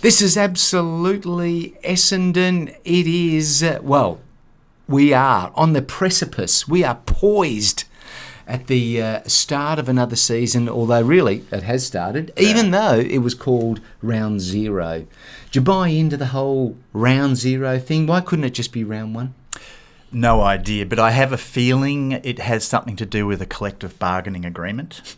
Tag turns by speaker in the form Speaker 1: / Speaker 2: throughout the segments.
Speaker 1: This is absolutely Essendon. It is, we are on the precipice. We are poised at the start of another season, although really it has started, even though it was called Round Zero. Do you buy into the whole Round Zero thing? Why couldn't it just be Round One?
Speaker 2: No idea, but I have a feeling it has something to do with a collective bargaining agreement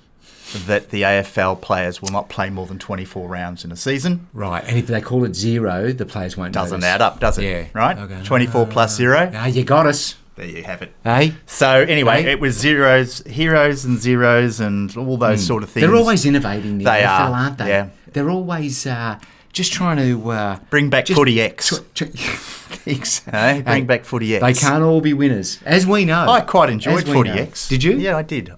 Speaker 2: that the AFL players will not play more than 24 rounds in a season.
Speaker 1: Right, and if they call it zero, the players won't
Speaker 2: Doesn't
Speaker 1: notice.
Speaker 2: add up, does it?
Speaker 1: Yeah.
Speaker 2: Right?
Speaker 1: Okay.
Speaker 2: 24 plus 0.
Speaker 1: Ah, you got us.
Speaker 2: There you have it.
Speaker 1: Hey?
Speaker 2: So anyway,
Speaker 1: Hey?
Speaker 2: it was heroes and zeros and all those sort of things.
Speaker 1: They're always innovating, the
Speaker 2: They
Speaker 1: AFL,
Speaker 2: are,
Speaker 1: aren't they?
Speaker 2: yeah.
Speaker 1: They're always just trying to...
Speaker 2: Bring back Footy X.
Speaker 1: Exactly.
Speaker 2: Bring back Footy X.
Speaker 1: They can't all be winners, as we know.
Speaker 2: I quite enjoyed
Speaker 1: As we
Speaker 2: Footy
Speaker 1: know.
Speaker 2: X.
Speaker 1: Did you?
Speaker 2: Yeah, I did.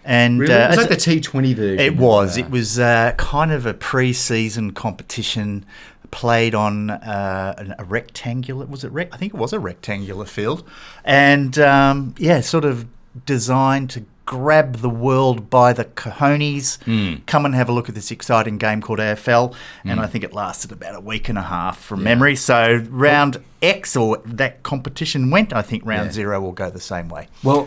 Speaker 2: And
Speaker 1: Really? It was like the T20 version.
Speaker 2: It was. It was kind of a pre-season competition played on a rectangular. Was it? I think it was a rectangular field, and sort of designed to grab the world by the cojones. Come and have a look at this exciting game called AFL, and I think it lasted about a week and a half from memory. So round X, or that competition went. I think round zero will go the same way.
Speaker 1: Well,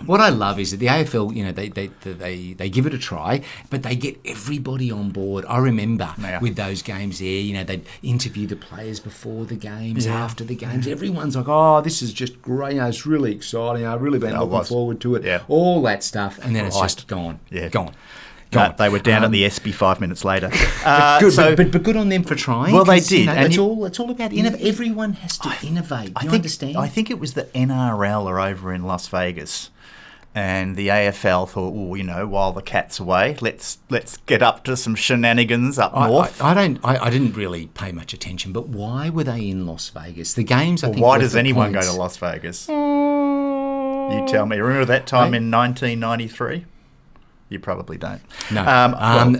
Speaker 1: what I love is that the AFL, they give it a try, but they get everybody on board. I remember with those games there, they'd interview the players before the games, after the games. Everyone's like, oh, this is just great. It's really exciting. I've really been looking forward to it. Yeah. All that stuff. And then it's just gone. Yeah. Gone.
Speaker 2: They were down at the SB 5 minutes later.
Speaker 1: But good on them for trying.
Speaker 2: Well, they did.
Speaker 1: It's all about innovation. Everyone has to innovate. You understand?
Speaker 2: I think it was the NRL are over in Las Vegas, and the AFL thought, while the cat's away, let's get up to some shenanigans up north.
Speaker 1: I didn't really pay much attention, but why were they in Las Vegas? The games.
Speaker 2: Why does anyone go to Las Vegas? You tell me. Remember that time in 1993? You probably don't.
Speaker 1: No.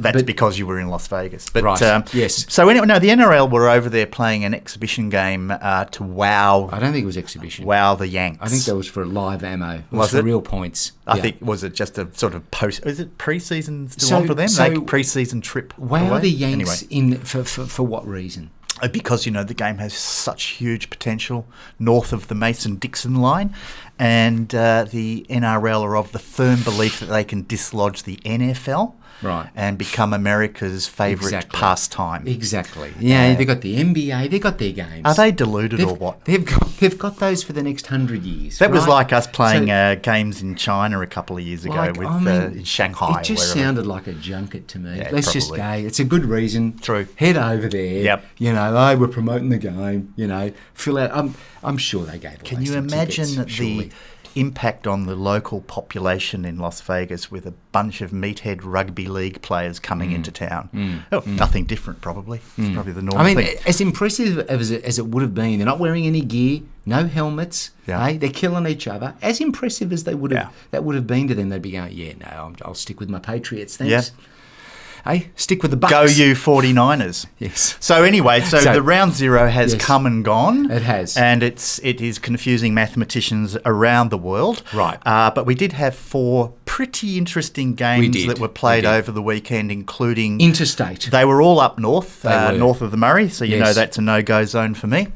Speaker 2: That's because you were in Las Vegas. But,
Speaker 1: right. Yes.
Speaker 2: So anyway, the NRL were over there playing an exhibition game to wow.
Speaker 1: I don't think it was exhibition.
Speaker 2: Wow the Yanks.
Speaker 1: I think that was for live ammo. It
Speaker 2: was
Speaker 1: for
Speaker 2: it?
Speaker 1: Real points.
Speaker 2: I think, was it just a sort of post? Is it pre-season still on for them? Pre-season trip.
Speaker 1: Wow
Speaker 2: away?
Speaker 1: the Yanks for what reason?
Speaker 2: Because, the game has such huge potential north of the Mason-Dixon line, and the NRL are of the firm belief that they can dislodge the NFL and become America's favourite pastime.
Speaker 1: Exactly. Yeah, they've got the NBA, they've got their games.
Speaker 2: Are they deluded or what?
Speaker 1: They've got those for the next 100 years.
Speaker 2: That was like us playing games in China a couple of years ago in Shanghai.
Speaker 1: It just sounded like a junket to me.
Speaker 2: Yeah,
Speaker 1: Let's just go. It's a good reason.
Speaker 2: True.
Speaker 1: Head over there.
Speaker 2: Yep.
Speaker 1: We're promoting the game. Fill out. I'm sure they gave away
Speaker 2: Can you
Speaker 1: some
Speaker 2: imagine
Speaker 1: tickets,
Speaker 2: the impact on the local population in Las Vegas with a bunch of meathead rugby league players coming into town? Nothing different, probably. It's probably the normal thing.
Speaker 1: As impressive as it would have been, they're not wearing any gear, no helmets. They're killing each other. As impressive as that would have been to them, they'd be going, I'll stick with my Patriots, thanks.
Speaker 2: Yeah.
Speaker 1: Hey, stick with the Bucks.
Speaker 2: Go you 49ers.
Speaker 1: Yes.
Speaker 2: So anyway, the round zero has come and gone.
Speaker 1: It has.
Speaker 2: And it is confusing mathematicians around the world.
Speaker 1: Right.
Speaker 2: But we did have 4 pretty interesting games that were played over the weekend, including...
Speaker 1: Interstate.
Speaker 2: They were all up north, north of the Murray, so you know that's a no-go zone for me.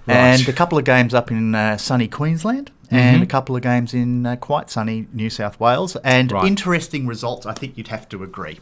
Speaker 2: Right. And a couple of games up in sunny Queensland. And a couple of games in quite sunny New South Wales. And interesting results, I think you'd have to agree.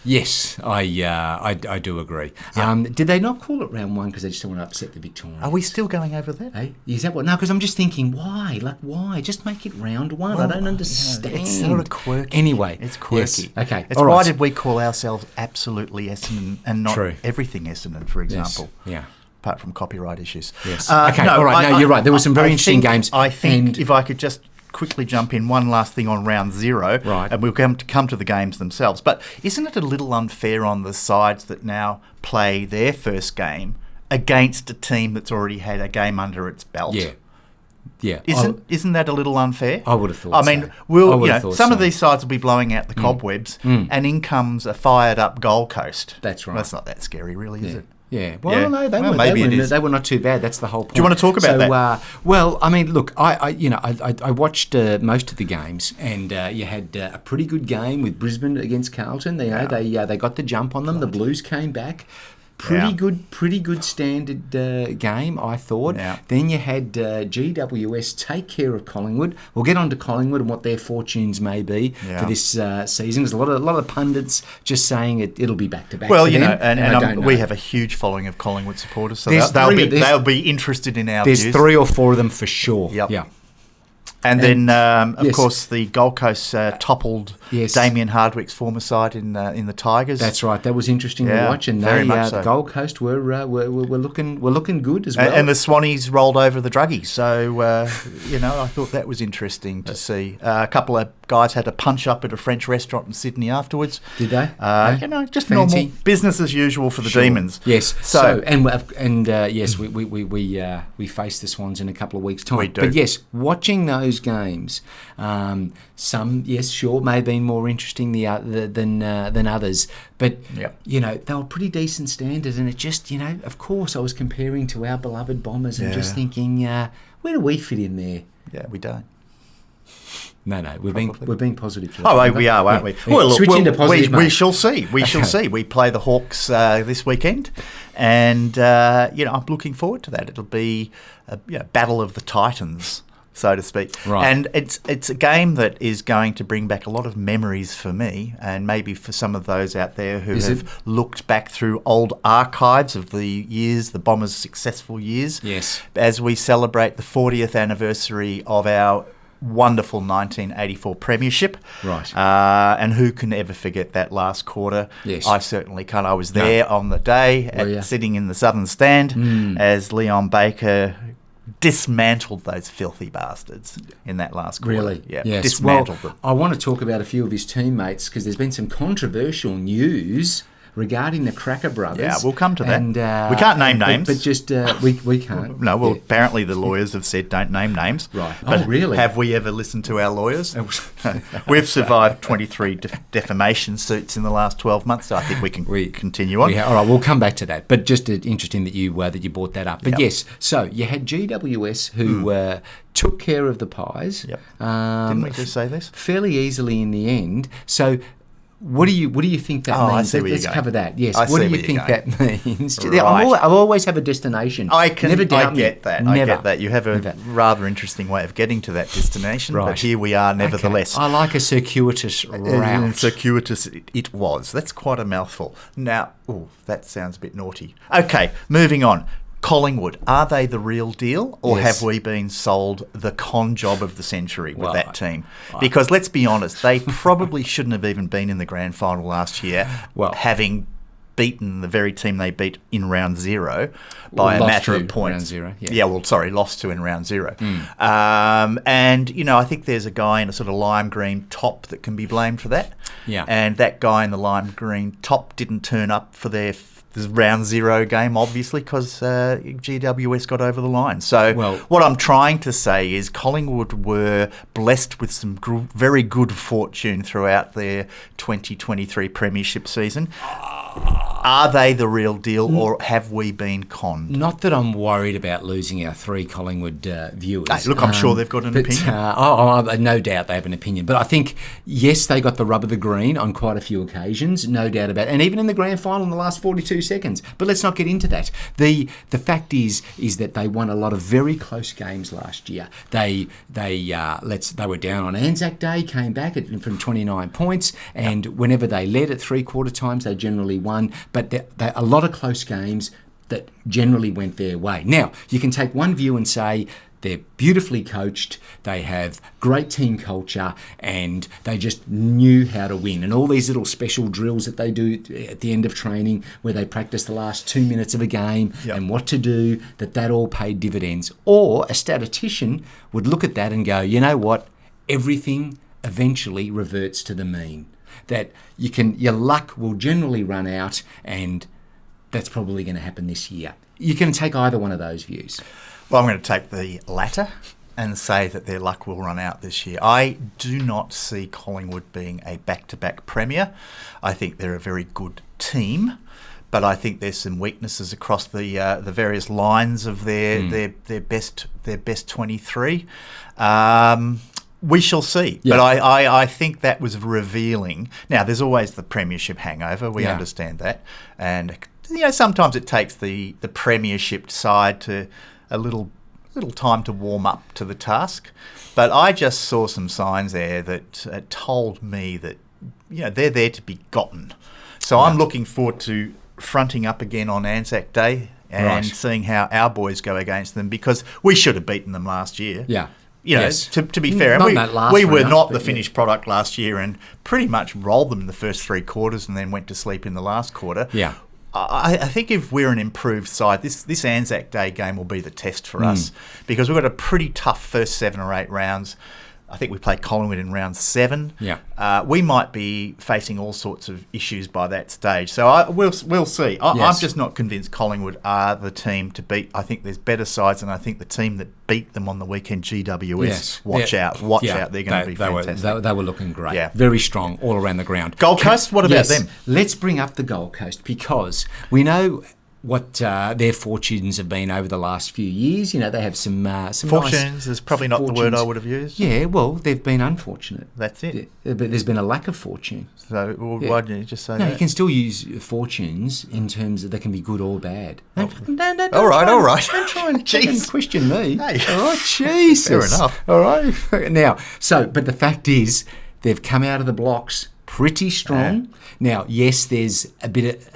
Speaker 1: Yes, I do agree. Yep. Did they not call it round one because they just don't want to upset the Victorians?
Speaker 2: Are we still going over that?
Speaker 1: Hey, is that what? No, because I'm just thinking, why? Why? Just make it round one. Well, I don't understand.
Speaker 2: It's sort of quirky.
Speaker 1: Anyway.
Speaker 2: It's quirky.
Speaker 1: Yes. Okay.
Speaker 2: It's why did we call ourselves absolutely Essendon and not everything Essendon, for example?
Speaker 1: Yes. Yeah.
Speaker 2: Apart from copyright issues.
Speaker 1: Yes. Okay, all right. No, you're right. There were some very interesting games.
Speaker 2: I think if I could just quickly jump in one last thing on round zero, and we'll come to the games themselves. But isn't it a little unfair on the sides that now play their first game against a team that's already had a game under its belt?
Speaker 1: Yeah.
Speaker 2: Isn't that a little unfair?
Speaker 1: I would have thought so.
Speaker 2: I mean, some of these sides will be blowing out the cobwebs, and in comes a fired up Gold Coast.
Speaker 1: That's right.
Speaker 2: That's not that scary, really, is it?
Speaker 1: Yeah. Well, no, they were not too bad. That's the whole point.
Speaker 2: Do you want to talk about that?
Speaker 1: Well, I mean, look, I watched most of the games, and you had a pretty good game with Brisbane against Carlton. They got the jump on them. The Blues came back. Pretty good standard game, I thought.
Speaker 2: Yeah.
Speaker 1: Then you had GWS take care of Collingwood. We'll get on to Collingwood and what their fortunes may be for this season. There's a lot of pundits just saying it'll be back to back.
Speaker 2: Well,
Speaker 1: for them,
Speaker 2: and we have a huge following of Collingwood supporters, so they'll be interested in our views.
Speaker 1: There's 3 or 4 of them for sure.
Speaker 2: Yep.
Speaker 1: Yeah.
Speaker 2: And then, of course, the Gold Coast toppled Damien Hardwick's former side in the Tigers.
Speaker 1: That's right. That was interesting to watch. And the Gold Coast were looking good as well.
Speaker 2: And the Swannies rolled over the Druggies. So I thought that was interesting to see. A couple of guys had a punch up at a French restaurant in Sydney afterwards.
Speaker 1: Did they?
Speaker 2: Just
Speaker 1: fancy.
Speaker 2: Normal business as usual for the Demons.
Speaker 1: Yes. Yes, we face the Swans in a couple of weeks' time.
Speaker 2: We do.
Speaker 1: But yes, watching those games, some may have been more interesting than others, but they were pretty decent standards, and it just of course I was comparing to our beloved Bombers and just thinking, where do we fit in there?
Speaker 2: Yeah, we don't.
Speaker 1: No, we're being positive.
Speaker 2: We are, aren't we?
Speaker 1: Well, look, switch into positive.
Speaker 2: We shall see. We shall see. We play the Hawks this weekend, and I'm looking forward to that. It'll be a battle of the Titans, so to speak.
Speaker 1: Right.
Speaker 2: And it's a game that is going to bring back a lot of memories for me, and maybe for some of those out there who have looked back through old archives of the Bombers' successful years.
Speaker 1: Yes.
Speaker 2: As we celebrate the 40th anniversary of our wonderful 1984 premiership.
Speaker 1: Right.
Speaker 2: And who can ever forget that last quarter?
Speaker 1: Yes.
Speaker 2: I certainly can't. I was there on the day, sitting in the southern stand as Leon Baker dismantled those filthy bastards in that last quarter.
Speaker 1: Really?
Speaker 2: Yeah.
Speaker 1: Yes.
Speaker 2: Dismantled them.
Speaker 1: I want to talk about a few of his teammates because there's been some controversial news regarding the Cracker brothers.
Speaker 2: Yeah, we'll come to that.
Speaker 1: And,
Speaker 2: we can't name names.
Speaker 1: But just, we can't.
Speaker 2: No, well, apparently the lawyers have said don't name names.
Speaker 1: Right.
Speaker 2: But
Speaker 1: really?
Speaker 2: Have we ever listened to our lawyers? We've survived 23 defamation suits in the last 12 months, so I think we can continue on.
Speaker 1: All right, we'll come back to that. But just interesting that you brought that up. But yes, so you had GWS who took care of the Pies.
Speaker 2: Yep. Didn't we just say this?
Speaker 1: Fairly easily in the end. So what do you think that means? Let's cover that. Yes. What do you think that means?
Speaker 2: Right.
Speaker 1: I always have a destination.
Speaker 2: I get that.
Speaker 1: Never.
Speaker 2: I get that. You have a rather interesting way of getting to that destination, but here we are nevertheless.
Speaker 1: Okay. I like a circuitous route.
Speaker 2: Circuitous it was. That's quite a mouthful. Now, that sounds a bit naughty. Okay, moving on. Collingwood, are they the real deal, or have we been sold the con job of the century with that team? Because let's be honest, they probably shouldn't have even been in the grand final last year, having beaten the very team they beat in round 0 by a matter of points.
Speaker 1: Round 0,
Speaker 2: lost to in round 0. And, I think there's a guy in a sort of lime green top that can be blamed for that.
Speaker 1: Yeah.
Speaker 2: And that guy in the lime green top didn't turn up for their round 0 game, obviously, because GWS got over the line. So what I'm trying to say is Collingwood were blessed with some very good fortune throughout their 2023 premiership season. Are they the real deal, or have we been conned?
Speaker 1: Not that I'm worried about losing our 3 Collingwood viewers.
Speaker 2: Hey, look, I'm sure they've got an opinion.
Speaker 1: No doubt they have an opinion. But I think, yes, they got the rub of the green on quite a few occasions, no doubt about it. And even in the grand final in the last 42 seconds. But let's not get into that. The fact is that they won a lot of very close games last year. They were down on Anzac Day, came back from 29 points, and whenever they led at 3/4 times, they generally won. But a lot of close games that generally went their way. Now, you can take one view and say they're beautifully coached, they have great team culture, and they just knew how to win. And all these little special drills that they do at the end of training where they practice the last 2 minutes of a game and what to do, that all paid dividends. Or a statistician would look at that and go, you know what, everything eventually reverts to the mean. That your luck will generally run out, and that's probably going to happen this year. You can take either one of those views.
Speaker 2: Well, I'm going to take the latter and say that their luck will run out this year. I do not see Collingwood being a back-to-back premier. I think they're a very good team, but I think there's some weaknesses across the various lines of their best 23. We shall see.
Speaker 1: Yeah.
Speaker 2: But I think that was revealing. Now, there's always the premiership hangover. We understand that. And, sometimes it takes the premiership side to a little time to warm up to the task. But I just saw some signs there that told me that, they're there to be gotten. So I'm looking forward to fronting up again on Anzac Day and seeing how our boys go against them, because we should have beaten them last year.
Speaker 1: Yeah.
Speaker 2: To be fair, and we were not the finished product last year and pretty much rolled them in the first 3 quarters and then went to sleep in the last quarter.
Speaker 1: Yeah.
Speaker 2: I think if we're an improved side, this Anzac Day game will be the test for us, because we've got a pretty tough first 7 or 8 rounds. I think we play Collingwood in round 7.
Speaker 1: Yeah.
Speaker 2: We might be facing all sorts of issues by that stage. So we'll see. I'm just not convinced Collingwood are the team to beat. I think there's better sides, and I think the team that beat them on the weekend, GWS, watch out. They're going to be fantastic.
Speaker 1: They were looking great.
Speaker 2: Yeah.
Speaker 1: Very strong all around the ground.
Speaker 2: Gold Coast, what about them?
Speaker 1: Let's bring up the Gold Coast, because we know what their fortunes have been over the last few years. They have some
Speaker 2: fortunes is probably not
Speaker 1: fortunes.
Speaker 2: the word I would have used.
Speaker 1: Yeah, well, they've been unfortunate.
Speaker 2: That's it.
Speaker 1: Yeah, but there's been a lack of fortune.
Speaker 2: So why didn't you just say that?
Speaker 1: No, you can still use fortunes in terms of they can be good or bad.
Speaker 2: All right.
Speaker 1: Don't try and question me.
Speaker 2: Hey.
Speaker 1: All right, Jesus.
Speaker 2: Fair enough.
Speaker 1: All right. Now, but the fact is, they've come out of the blocks pretty strong. Now, yes, there's a bit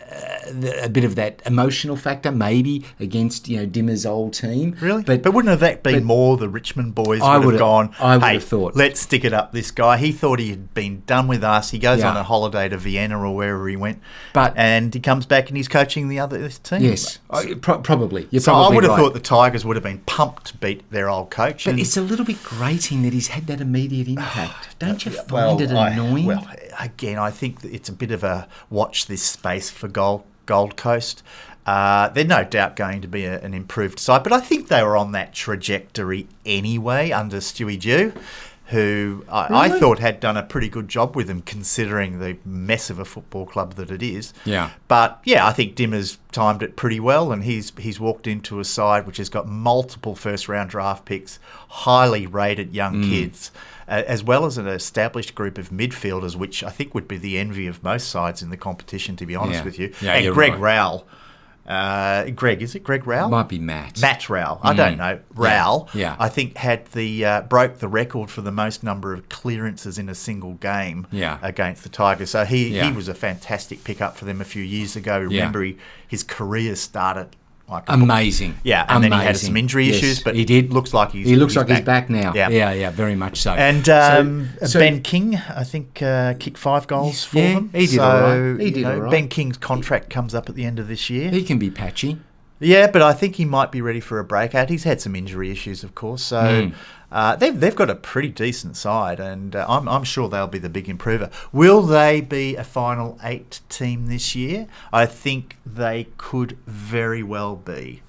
Speaker 1: of that emotional factor, maybe, against Dimmer's old team.
Speaker 2: Really? But wouldn't that be more the Richmond boys
Speaker 1: I
Speaker 2: would have gone,
Speaker 1: I would have thought,
Speaker 2: let's stick it up this guy. He thought he had been done with us. He goes on a holiday to Vienna or wherever he went, and he comes back and he's coaching this team.
Speaker 1: Yes, probably. You're
Speaker 2: so
Speaker 1: probably
Speaker 2: I would have
Speaker 1: right.
Speaker 2: thought the Tigers would have been pumped to beat their old coach.
Speaker 1: But it's a little bit grating that he's had that immediate impact. Don't you find it annoying?
Speaker 2: Well, again, I think that it's a bit of a watch this space for Gold Coast. They're no doubt going to be an improved side, but I think they were on that trajectory anyway under Stewie Dew, who I thought had done a pretty good job with them, considering the mess of a football club that it is.
Speaker 1: Yeah.
Speaker 2: But I think Dimmer's timed it pretty well, and he's walked into a side which has got multiple first-round draft picks, highly rated young kids, as well as an established group of midfielders, which I think would be the envy of most sides in the competition, to be honest with you.
Speaker 1: Yeah,
Speaker 2: and Greg Rowell. Is it Greg Rowell?
Speaker 1: Might be Matt.
Speaker 2: Matt Rowell. I don't know. Rowell,
Speaker 1: Yeah.
Speaker 2: I think, had broke the record for the most number of clearances in a single game against the Tigers. So he was a fantastic pickup for them a few years ago. Remember, his career started
Speaker 1: amazing.
Speaker 2: And then he had some injury issues, but
Speaker 1: he did.
Speaker 2: Looks like he's
Speaker 1: back now. Yeah, very much so.
Speaker 2: And Ben King, I think, kicked 5 goals for them.
Speaker 1: He did all right. He did all right.
Speaker 2: Ben King's contract comes up at the end of this year.
Speaker 1: He can be patchy.
Speaker 2: Yeah, but I think he might be ready for a breakout. He's had some injury issues, of course. So they've got a pretty decent side, and I'm sure they'll be the big improver. Will they be a final 8 team this year? I think they could very well be.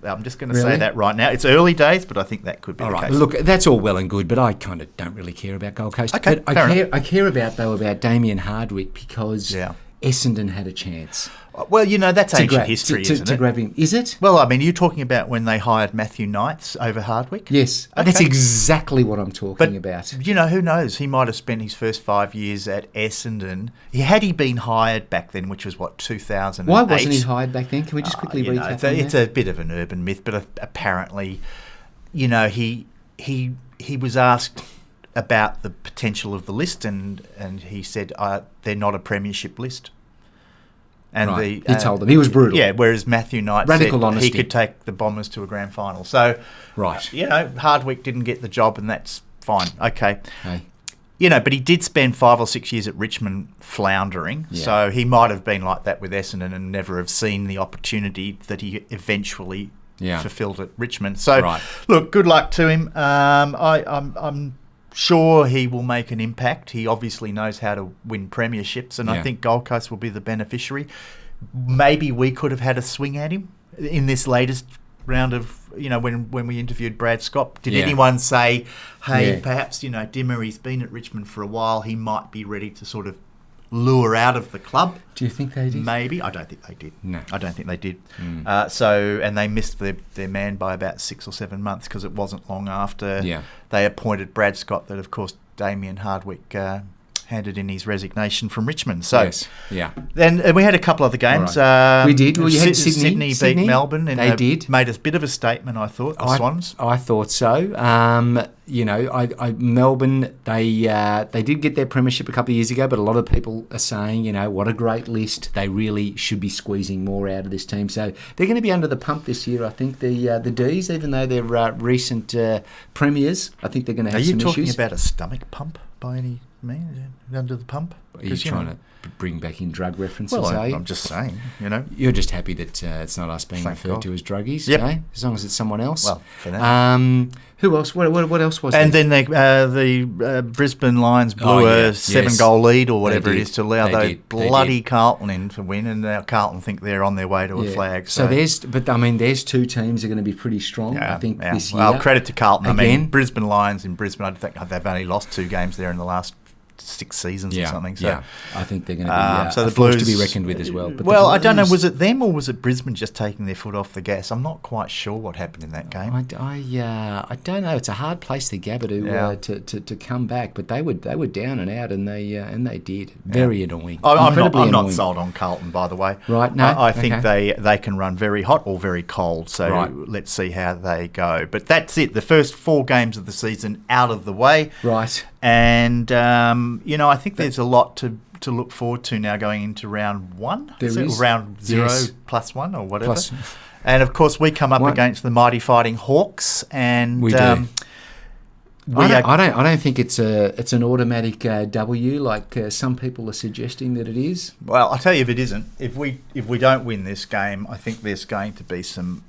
Speaker 2: I'm just going to say that right now. It's early days, but I think that could be the case.
Speaker 1: Look, that's all well and good, but I kind of don't really care about Gold Coast.
Speaker 2: Okay,
Speaker 1: but I care about Damien Hardwick, because Essendon had a chance.
Speaker 2: Well, that's ancient history, isn't it?
Speaker 1: To grab him. Is it?
Speaker 2: Well, I mean, you're talking about when they hired Matthew Knights over Hardwick?
Speaker 1: Yes. Okay. That's exactly what I'm talking about.
Speaker 2: Who knows? He might have spent his first 5 years at Essendon. Had he been hired back then, which was, 2008?
Speaker 1: Why wasn't he hired back then? Can we just quickly recap that?
Speaker 2: It's a bit of an urban myth, but apparently, he was asked about the potential of the list, and he said, they're not a premiership list. And
Speaker 1: he told them. He was brutal.
Speaker 2: Yeah, whereas Matthew Knight
Speaker 1: Radical
Speaker 2: said
Speaker 1: honesty.
Speaker 2: he could take the Bombers to a grand final. So, Hardwick didn't get the job, and that's fine. Okay.
Speaker 1: Hey.
Speaker 2: But he did spend 5 or 6 years at Richmond floundering. Yeah. So he might have been like that with Essendon and never have seen the opportunity that he eventually fulfilled at Richmond. So, look, good luck to him. I'm sure he will make an impact. He obviously knows how to win premierships, and I think Gold Coast will be the beneficiary. Maybe we could have had a swing at him in this latest round of, when we interviewed Brad Scott. Did anyone say, hey, perhaps, Dimmer, he's been at Richmond for a while, he might be ready to sort of lure out of the club.
Speaker 1: Do you think they did?
Speaker 2: Maybe. I don't think they did.
Speaker 1: No.
Speaker 2: I don't think they did. And they missed their man by about 6 or 7 months because it wasn't long after they appointed Brad Scott that, of course, Damien Hardwick handed in his resignation from Richmond. So, Then we had a couple other games.
Speaker 1: Right. We did. Well, you had
Speaker 2: Sydney beat Melbourne. And
Speaker 1: they did.
Speaker 2: Made a bit of a statement, I thought, the Swans.
Speaker 1: I thought so. Melbourne, they did get their premiership a couple of years ago, but a lot of people are saying, what a great list. They really should be squeezing more out of this team. So they're going to be under the pump this year, I think, the D's, even though they're recent premiers. I think they're going to have some issues.
Speaker 2: Are you talking about a stomach pump by any means? Under the pump?
Speaker 1: Are you trying to bring back in drug references, are you?
Speaker 2: I'm just saying,
Speaker 1: You're just happy that it's not us being referred to as druggies, as long as it's someone else.
Speaker 2: Well, for that.
Speaker 1: Who else? What else was there?
Speaker 2: And then the Brisbane Lions blew a 7-goal lead or whatever it is to allow those bloody Carlton in to win, and now Carlton think they're on their way to a flag.
Speaker 1: So there's two teams that are going to be pretty strong, I think, this year.
Speaker 2: Well, credit to Carlton. Again, I mean, Brisbane Lions in Brisbane, I think they've only lost 2 games there in the last 6 seasons or something. So
Speaker 1: I think they're going to be
Speaker 2: so the
Speaker 1: Blues
Speaker 2: Blues
Speaker 1: to be reckoned with as well. But
Speaker 2: I don't know, was it them or was it Brisbane just taking their foot off the gas? I'm not quite sure what happened in that game.
Speaker 1: I don't know. It's a hard place to Gabba to come back, but they were down and out, and they did. Very annoying.
Speaker 2: I'm not sold on Carlton, by the way.
Speaker 1: Right? No,
Speaker 2: I think they can run very hot or very cold. So let's see how they go. But that's it. The first 4 games of the season out of the way.
Speaker 1: Right.
Speaker 2: And I think there's a lot to look forward to now going into round 1.
Speaker 1: There is.
Speaker 2: Round 0 plus 1 or whatever. And of course, we come up against the mighty Fighting Hawks, and
Speaker 1: we do. I don't think it's an automatic W like some people are suggesting that it is.
Speaker 2: Well, I'll tell you if it isn't. If we don't win this game, I think there's going to be some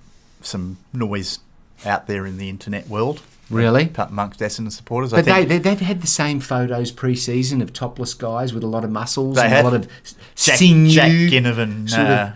Speaker 2: noise out there in the internet world.
Speaker 1: Really?
Speaker 2: Amongst Essendon supporters.
Speaker 1: But they've had the same photos pre-season of topless guys with a lot of muscles and a lot of sinew.
Speaker 2: Jack Ginnivan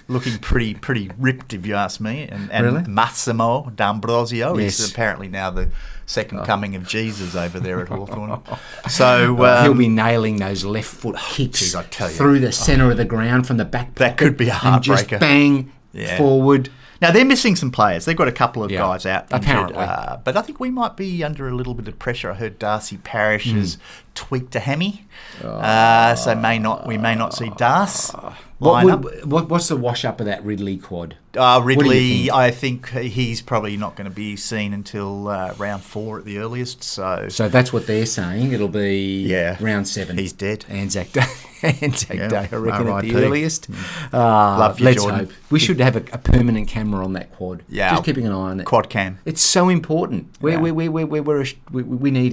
Speaker 2: looking pretty ripped, if you ask me. And
Speaker 1: really?
Speaker 2: Massimo D'Ambrosio is apparently now the second coming of Jesus over there at Hawthorn. So
Speaker 1: he'll be nailing those left foot kicks through the centre of the ground from the back pocket.
Speaker 2: That could be a heartbreaker.
Speaker 1: And just bang forward.
Speaker 2: Now, they're missing some players. They've got a couple of guys out.
Speaker 1: Apparently.
Speaker 2: But I think we might be under a little bit of pressure. I heard Darcy Parish has tweaked a hammy. So we may not see Darce.
Speaker 1: What's the wash-up of that Ridley quad?
Speaker 2: Ridley, I think he's probably not going to be seen until round 4 at the earliest. So
Speaker 1: that's what they're saying. It'll be round 7.
Speaker 2: He's dead.
Speaker 1: Anzac Day. Day, I reckon, at the earliest.
Speaker 2: Love you,
Speaker 1: let's
Speaker 2: Jordan.
Speaker 1: hope. We should have a permanent camera on that quad.
Speaker 2: Yeah,
Speaker 1: just keeping an eye on it.
Speaker 2: Quad cam.
Speaker 1: It's so important. We need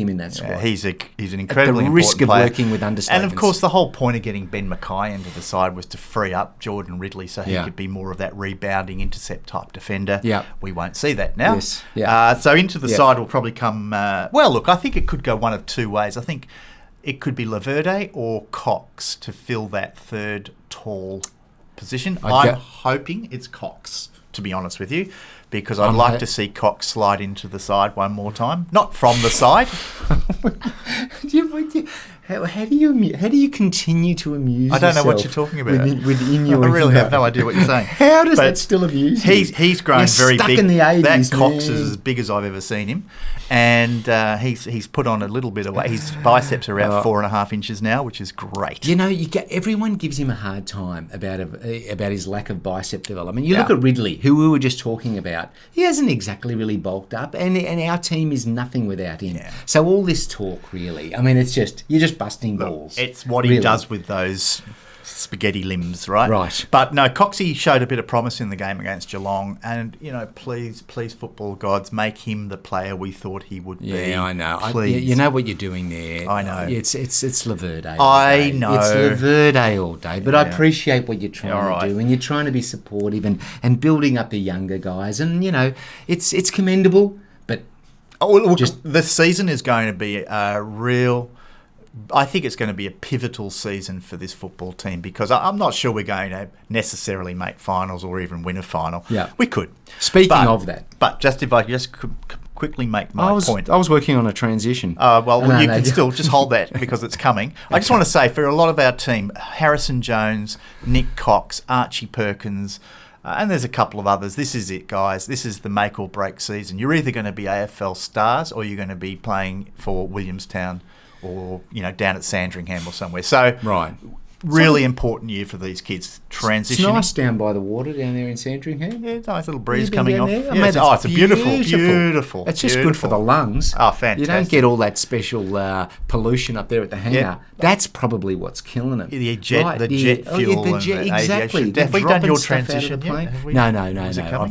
Speaker 1: him in that squad.
Speaker 2: Yeah, he's an incredibly important player.
Speaker 1: At the risk of working with understatements.
Speaker 2: And of course, the whole point of getting Ben Mackay into the side was to free up Jordan Ridley so he could be more of that rebounding intercept type defender.
Speaker 1: Yeah,
Speaker 2: we won't see that now.
Speaker 1: Yes. Yeah.
Speaker 2: So into the side will probably come. Look, I think it could go one of 2 ways. I think it could be Laverde or Cox to fill that third tall position. I'm hoping it's Cox, to be honest with you, because I'd like to see Cox slide into the side one more time. Not from the side.
Speaker 1: How do you continue to amuse yourself?
Speaker 2: I don't know what you're talking about.
Speaker 1: Within your
Speaker 2: I really have no idea what you're saying.
Speaker 1: How does that still amuse you?
Speaker 2: He's grown very
Speaker 1: stuck
Speaker 2: big.
Speaker 1: In the 80s,
Speaker 2: that Cox is as big as I've ever seen him, and he's put on a little bit of weight. His biceps are around 4.5 inches now, which is great.
Speaker 1: Everyone gives him a hard time about his lack of bicep development. You look at Ridley, who we were just talking about. He hasn't exactly really bulked up, and our team is nothing without him. Yeah. So all this talk, really, I mean, you're just busting balls.
Speaker 2: It's what he does with those spaghetti limbs, right?
Speaker 1: Right.
Speaker 2: But no, Coxie showed a bit of promise in the game against Geelong, and please, football gods, make him the player we thought he would be.
Speaker 1: Yeah, I know.
Speaker 2: Please.
Speaker 1: You know what you're doing there.
Speaker 2: I know.
Speaker 1: It's Laverde.
Speaker 2: I know.
Speaker 1: It's Laverde all day. But I appreciate what you're trying to do, and you're trying to be supportive and building up the younger guys, and it's commendable. But
Speaker 2: the season is going to be a real. I think it's going to be a pivotal season for this football team because I'm not sure we're going to necessarily make finals or even win a final.
Speaker 1: Yeah.
Speaker 2: We could.
Speaker 1: Speaking of that.
Speaker 2: But just if I just quickly make my point.
Speaker 1: I was working on a transition.
Speaker 2: You can still just hold that because it's coming. I just want to say, for a lot of our team, Harrison Jones, Nick Cox, Archie Perkins, and there's a couple of others. This is it, guys. This is the make or break season. You're either going to be AFL stars or you're going to be playing for Williamstown or, down at Sandringham or somewhere. So,
Speaker 1: right.
Speaker 2: Really important year for these kids transitioning.
Speaker 1: It's nice down by the water down there in Sandringham.
Speaker 2: Yeah, nice little breeze coming off.
Speaker 1: It's
Speaker 2: a beautiful.
Speaker 1: It's just good for the lungs.
Speaker 2: Oh, fantastic.
Speaker 1: You don't get all that special pollution up there at the hangar. Yeah. That's probably what's killing it.
Speaker 2: The jet fuel and
Speaker 1: exactly.
Speaker 2: aviation. Have we done your transition yet?
Speaker 1: No.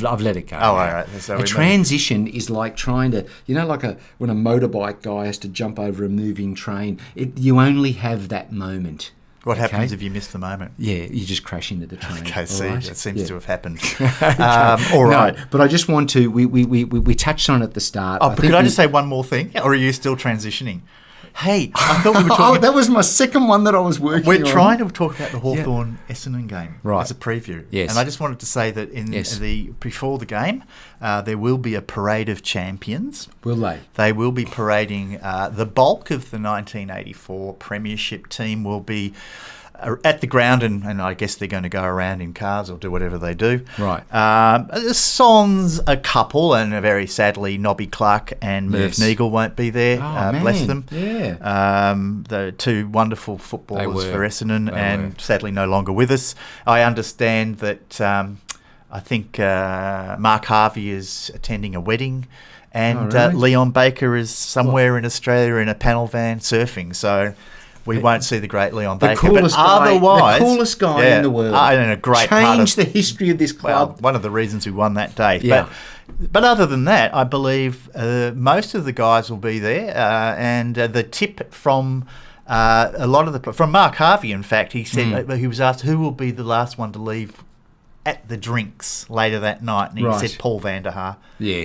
Speaker 1: I've let it go.
Speaker 2: Oh, all right. So
Speaker 1: a transition is like trying to, when a motorbike guy has to jump over a moving train, you only have that moment.
Speaker 2: What happens if you miss the moment?
Speaker 1: Yeah, you just crash into the train.
Speaker 2: Okay, that seems to have happened. All right.
Speaker 1: No, but I just want to, we touched on it at the start.
Speaker 2: But could I just say one more thing? Or are you still transitioning? Hey, I thought we were talking...
Speaker 1: that was my second one that I was working on.
Speaker 2: We're trying to talk about the Hawthorn-Essendon game as a preview.
Speaker 1: Yes.
Speaker 2: And I just wanted to say that before the game, there will be a parade of champions.
Speaker 1: Will they?
Speaker 2: They will be parading the bulk of the 1984 premiership team will be at the ground, and I guess they're going to go around in cars or do whatever they do.
Speaker 1: Right.
Speaker 2: Sans a couple, and very sadly, Nobby Clark and Merv Neagle won't be there. Bless them.
Speaker 1: Yeah.
Speaker 2: The two wonderful footballers for Essendon, and sadly no longer with us. I understand that I think Mark Harvey is attending a wedding, and Leon Baker is somewhere in Australia in a panel van surfing. So we won't see the great Leon Baker.
Speaker 1: The coolest guy in the world.
Speaker 2: And a great
Speaker 1: changed the history of this club.
Speaker 2: Well, one of the reasons we won that day. Yeah. But other than that, I believe most of the guys will be there. And the tip from from Mark Harvey, in fact, he said he was asked who will be the last one to leave at the drinks later that night, and he said Paul van der Haar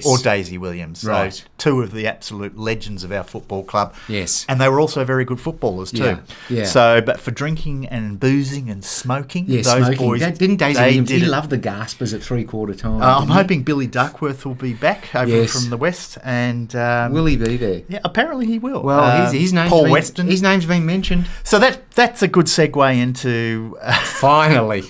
Speaker 2: or Daisy Williams. So two of the absolute legends of our football club.
Speaker 1: Yes.
Speaker 2: And they were also very good footballers too.
Speaker 1: Yeah.
Speaker 2: So, but for drinking and boozing and smoking, those boys...
Speaker 1: Didn't Daisy Williams, he loved the gaspers at three-quarter time.
Speaker 2: I'm hoping Billy Duckworth will be back over from the West. And
Speaker 1: will he be there?
Speaker 2: Yeah, apparently he will.
Speaker 1: Well, his name's been mentioned.
Speaker 2: So that's a good segue into...
Speaker 1: Finally.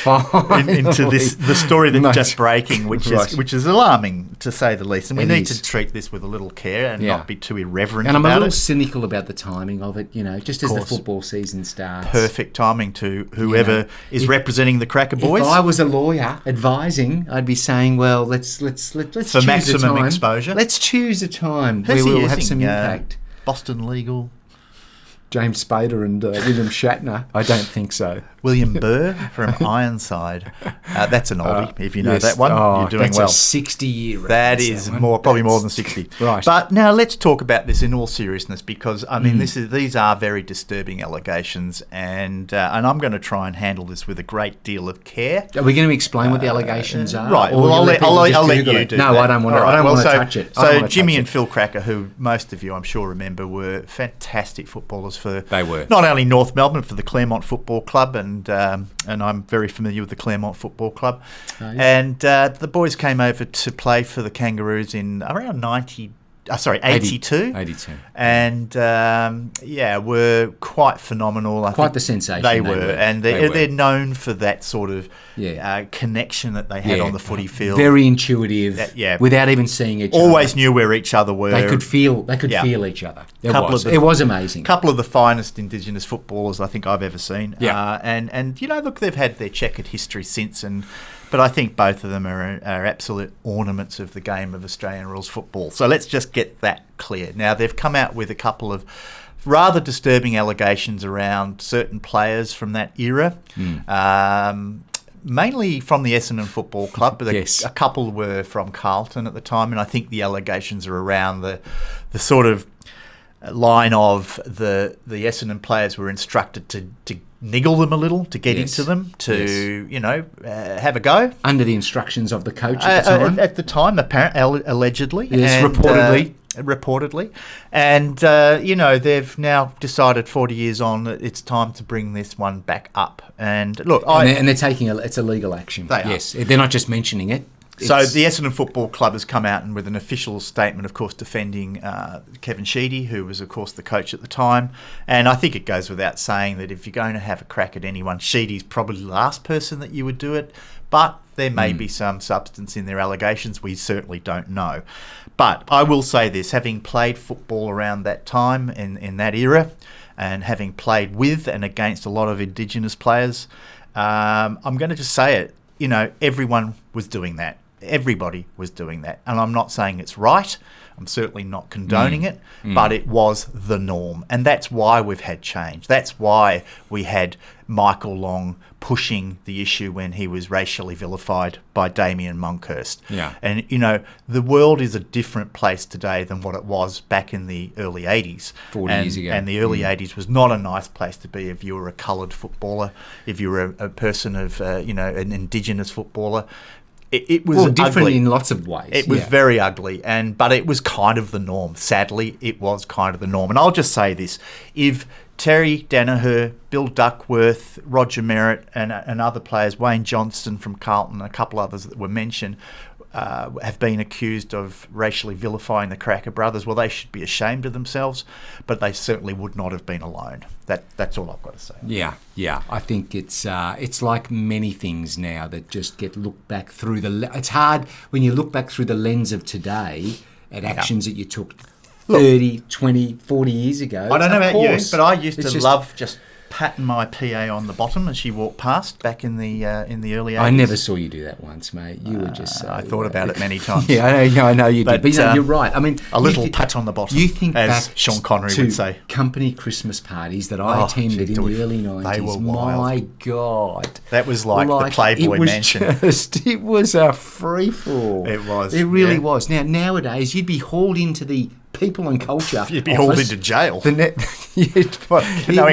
Speaker 2: into the story that's just breaking, which is alarming to say the least, and we need to treat this with a little care and not be too irreverent.
Speaker 1: And I'm a little
Speaker 2: it.
Speaker 1: cynical about the timing of it, just as the football season starts.
Speaker 2: Perfect timing to whoever is representing the Cracker Boys.
Speaker 1: If I was a lawyer advising, I'd be saying, well, let's
Speaker 2: for
Speaker 1: choose
Speaker 2: maximum
Speaker 1: a time.
Speaker 2: Exposure.
Speaker 1: Let's choose a time where we'll have some impact.
Speaker 2: Boston Legal.
Speaker 1: James Spader and William Shatner. I don't think so.
Speaker 2: William Burr from Ironside. That's an oldie, if you know that one. You're doing well.
Speaker 1: That's a 60-year reference.
Speaker 2: That is probably more than 60.
Speaker 1: Right.
Speaker 2: But now let's talk about this in all seriousness, because I mean these are very disturbing allegations, and I'm going to try and handle this with a great deal of care.
Speaker 1: Are we going to explain what the allegations are?
Speaker 2: Right. Well, I'll let you do
Speaker 1: that. No, I don't want to. I don't want to touch it.
Speaker 2: So Jimmy and Phil Cracker, who most of you I'm sure remember, were fantastic footballers for not only North Melbourne, for the Claremont Football Club, and I'm very familiar with the Claremont Football Club. Oh, yeah. And the boys came over to play for the Kangaroos in around 82.
Speaker 1: 82.
Speaker 2: And were quite phenomenal. I think
Speaker 1: the sensation.
Speaker 2: They were. And they're known for that sort of connection that they had on the footy field.
Speaker 1: Very intuitive. Without even seeing each other.
Speaker 2: Always knew where each other were.
Speaker 1: They could feel each other. It was amazing.
Speaker 2: A couple of the finest Indigenous footballers I think I've ever seen. Yeah. And look, they've had their checkered history since, but I think both of them are absolute ornaments of the game of Australian rules football. So let's just get that clear. Now, they've come out with a couple of rather disturbing allegations around certain players from that era, mainly from the Essendon Football Club, but a couple were from Carlton at the time, and I think the allegations are around the sort of line of the Essendon players were instructed to niggle them a little, to get into them, to have a go
Speaker 1: under the instructions of the coach at the time.
Speaker 2: At the time, apparently, allegedly,
Speaker 1: yes,
Speaker 2: and,
Speaker 1: reportedly,
Speaker 2: and they've now decided 40 years on that it's time to bring this one back up. And look,
Speaker 1: and they're taking it's a legal action.
Speaker 2: They're not
Speaker 1: just mentioning it.
Speaker 2: So the Essendon Football Club has come out and with an official statement, of course, defending Kevin Sheedy, who was, of course, the coach at the time. And I think it goes without saying that if you're going to have a crack at anyone, Sheedy's probably the last person that you would do it. But there may be some substance in their allegations. We certainly don't know. But I will say this, having played football around that time in that era and having played with and against a lot of Indigenous players, I'm going to just say it, everyone was doing that. Everybody was doing that. And I'm not saying it's right. I'm certainly not condoning it, but it was the norm. And that's why we've had change. That's why we had Michael Long pushing the issue when he was racially vilified by Damien Monkhurst.
Speaker 1: Yeah.
Speaker 2: And, the world is a different place today than what it was back in the early 80s.
Speaker 1: 40 years ago.
Speaker 2: And the early 80s was not a nice place to be if you were a coloured footballer, if you were a person of, an Indigenous footballer. It was
Speaker 1: different
Speaker 2: ugly.
Speaker 1: in lots of ways.
Speaker 2: It was very ugly, but it was kind of the norm. Sadly, it was kind of the norm. And I'll just say this. If Terry Danaher, Bill Duckworth, Roger Merritt and other players, Wayne Johnston from Carlton, a couple others that were mentioned, have been accused of racially vilifying the Cracker brothers, well, they should be ashamed of themselves, but they certainly would not have been alone. That's all I've got to say.
Speaker 1: Yeah. I think it's like many things now that just get looked back through it's hard when you look back through the lens of today at actions that you took 30, 20, 40 years ago.
Speaker 2: I don't know about you, but I used to love just patting my PA on the bottom as she walked past back in the early 80s.
Speaker 1: I never saw you do that once, mate. You were just so...
Speaker 2: I thought about it many times.
Speaker 1: Yeah, I know you did. But you're right. I mean...
Speaker 2: A little pat on the bottom,
Speaker 1: you think
Speaker 2: as
Speaker 1: back
Speaker 2: Sean Connery would say.
Speaker 1: Company Christmas parties that I attended in the early 90s.
Speaker 2: They were wild.
Speaker 1: My God.
Speaker 2: That was like the Playboy Mansion.
Speaker 1: It was a free-for-all.
Speaker 2: It was.
Speaker 1: It really was. Now, nowadays, you'd be hauled into the people and culture.
Speaker 2: You'd be hauled into jail.
Speaker 1: Knowing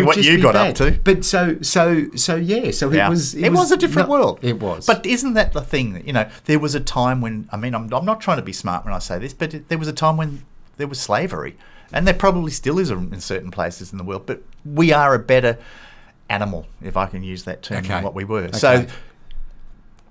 Speaker 2: what you got up to.
Speaker 1: But it was
Speaker 2: a different world.
Speaker 1: It was.
Speaker 2: But isn't that the thing that, there was a time when, I'm not trying to be smart when I say this, but there was a time when there was slavery. And there probably still is in certain places in the world. But we are a better animal, if I can use that term, than what we were.
Speaker 1: Okay.
Speaker 2: So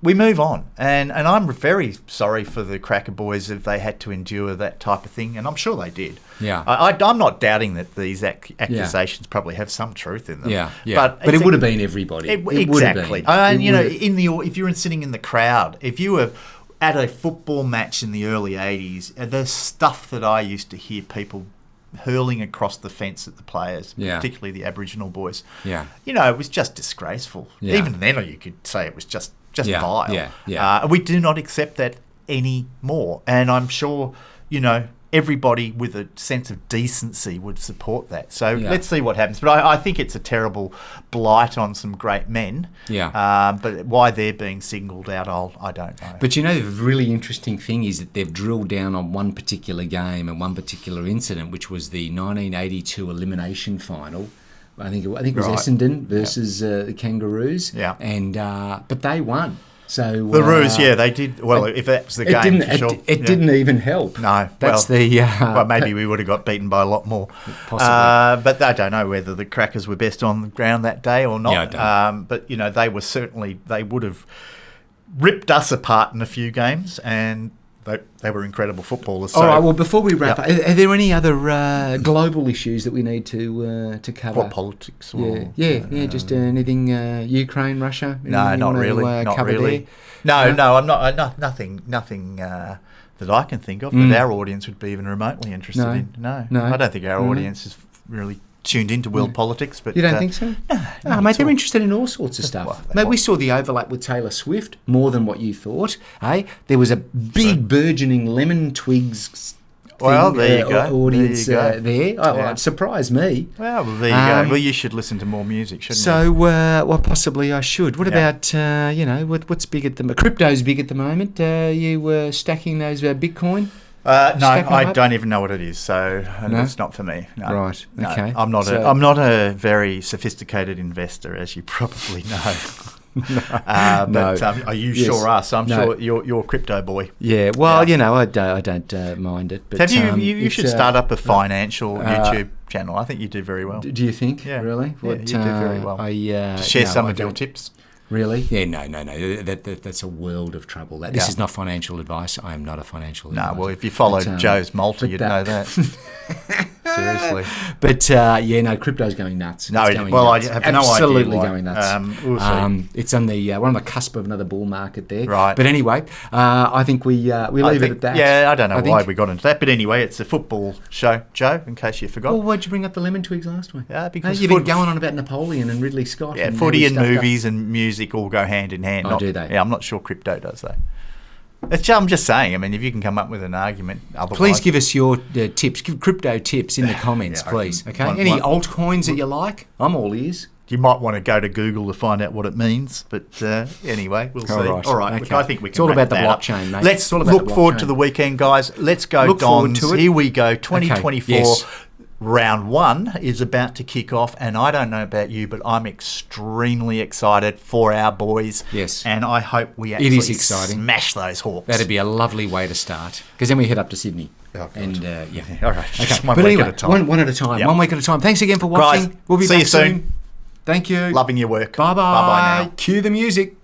Speaker 2: we move on, and I'm very sorry for the Cracker boys if they had to endure that type of thing, and I'm sure they did.
Speaker 1: Yeah,
Speaker 2: I'm not doubting that these accusations probably have some truth in them.
Speaker 1: Yeah. But it would have been everybody.
Speaker 2: Exactly. And if you're sitting in the crowd, if you were at a football match in the early 80s, the stuff that I used to hear people hurling across the fence at the players, particularly the Aboriginal boys.
Speaker 1: Yeah.
Speaker 2: It was just disgraceful. Yeah. Even then, you could say it was just vile.
Speaker 1: Yeah.
Speaker 2: We do not accept that anymore. And I'm sure, everybody with a sense of decency would support that. So let's see what happens. But I think it's a terrible blight on some great men.
Speaker 1: Yeah.
Speaker 2: But why they're being singled out, I don't know.
Speaker 1: But the really interesting thing is that they've drilled down on one particular game and one particular incident, which was the 1982 elimination final. I think it was Essendon versus the Kangaroos.
Speaker 2: Yeah.
Speaker 1: And but they won. So
Speaker 2: the Roos, they did. Well, if that was the game, for sure.
Speaker 1: It didn't even help.
Speaker 2: No.
Speaker 1: That's
Speaker 2: maybe we would have got beaten by a lot more.
Speaker 1: Possibly.
Speaker 2: But I don't know whether the Crackers were best on the ground that day or not.
Speaker 1: Yeah, I don't.
Speaker 2: But, they were certainly, they would have ripped us apart in a few games, and they were incredible footballers. So,
Speaker 1: all right, well, before we wrap up, are there any other global issues that we need to cover?
Speaker 2: What, politics? Or,
Speaker 1: just anything Ukraine, Russia?
Speaker 2: No, not really. Not really.
Speaker 1: There?
Speaker 2: No, I'm not. Nothing that I can think of that our audience would be even remotely interested in. No, I don't think our audience is really tuned into world politics. But
Speaker 1: you don't think so? No, mate, they're interested in all sorts of stuff. Mate, we saw the overlap with Taylor Swift more than what you thought. There was a big burgeoning lemon twigs
Speaker 2: there you go.
Speaker 1: Audience there. It surprised me.
Speaker 2: Well, there you go. Well, you should listen to more music, shouldn't you?
Speaker 1: So, possibly I should. What about, what's big at the moment? Crypto's big at the moment. You stacking those Bitcoin?
Speaker 2: No, I don't even know what it is, so it's not for me. No.
Speaker 1: Right. Okay.
Speaker 2: I'm not a very sophisticated investor, as you probably know. You sure are. So I'm sure you're a crypto boy.
Speaker 1: Yeah. Well, I don't mind it. But
Speaker 2: you should start up a financial YouTube channel. I think you do very well.
Speaker 1: Do you think?
Speaker 2: Yeah.
Speaker 1: Really?
Speaker 2: You do very well.
Speaker 1: Share
Speaker 2: some of your tips.
Speaker 1: Really? Yeah, no. That's a world of trouble. This is not financial advice. I am not a financial advisor.
Speaker 2: No, well, if you followed Joe's Malta, you'd know that. Seriously.
Speaker 1: But, crypto's going nuts.
Speaker 2: No,
Speaker 1: it's going
Speaker 2: well,
Speaker 1: nuts.
Speaker 2: I have no idea.
Speaker 1: Absolutely going nuts.
Speaker 2: We'll see.
Speaker 1: It's on we're on the cusp of another bull market there.
Speaker 2: Right.
Speaker 1: But anyway, I think we leave it at that.
Speaker 2: Yeah, I don't know why we got into that. But anyway, it's a football show, Joe, in case you forgot.
Speaker 1: Well, why'd you bring up the lemon twigs last week?
Speaker 2: Because
Speaker 1: you've been going on about Napoleon and Ridley Scott.
Speaker 2: Yeah, footy and movies and music all go hand in hand.
Speaker 1: Do they?
Speaker 2: Yeah, I'm not sure crypto does though. I'm just saying. I mean, if you can come up with an argument, otherwise,
Speaker 1: please give us your tips. Give crypto tips in the comments, please. Okay. Any altcoins that you like? I'm all ears.
Speaker 2: You might want to go to Google to find out what it means, but anyway, we'll see. All right.
Speaker 1: Okay.
Speaker 2: Look, I think we can.
Speaker 1: It's all about the blockchain, mate.
Speaker 2: Let's look forward to the weekend, guys. Let's go, Dons. Here we go. 2024.
Speaker 1: Okay. Yes.
Speaker 2: Round 1 is about to kick off, and I don't know about you, but I'm extremely excited for our boys.
Speaker 1: Yes.
Speaker 2: And I hope we actually
Speaker 1: exciting.
Speaker 2: Smash those Hawks.
Speaker 1: That'd be a lovely way to start, because then we head up to Sydney.
Speaker 2: Oh,
Speaker 1: and
Speaker 2: all right.
Speaker 1: Okay.
Speaker 2: One week at a time.
Speaker 1: One at a time.
Speaker 2: Yep.
Speaker 1: 1 week at a time. Thanks again for watching.
Speaker 2: Guys,
Speaker 1: We'll be
Speaker 2: see
Speaker 1: back
Speaker 2: you soon.
Speaker 1: Thank you.
Speaker 2: Loving your work.
Speaker 1: Bye-bye.
Speaker 2: Bye-bye now.
Speaker 1: Cue the music.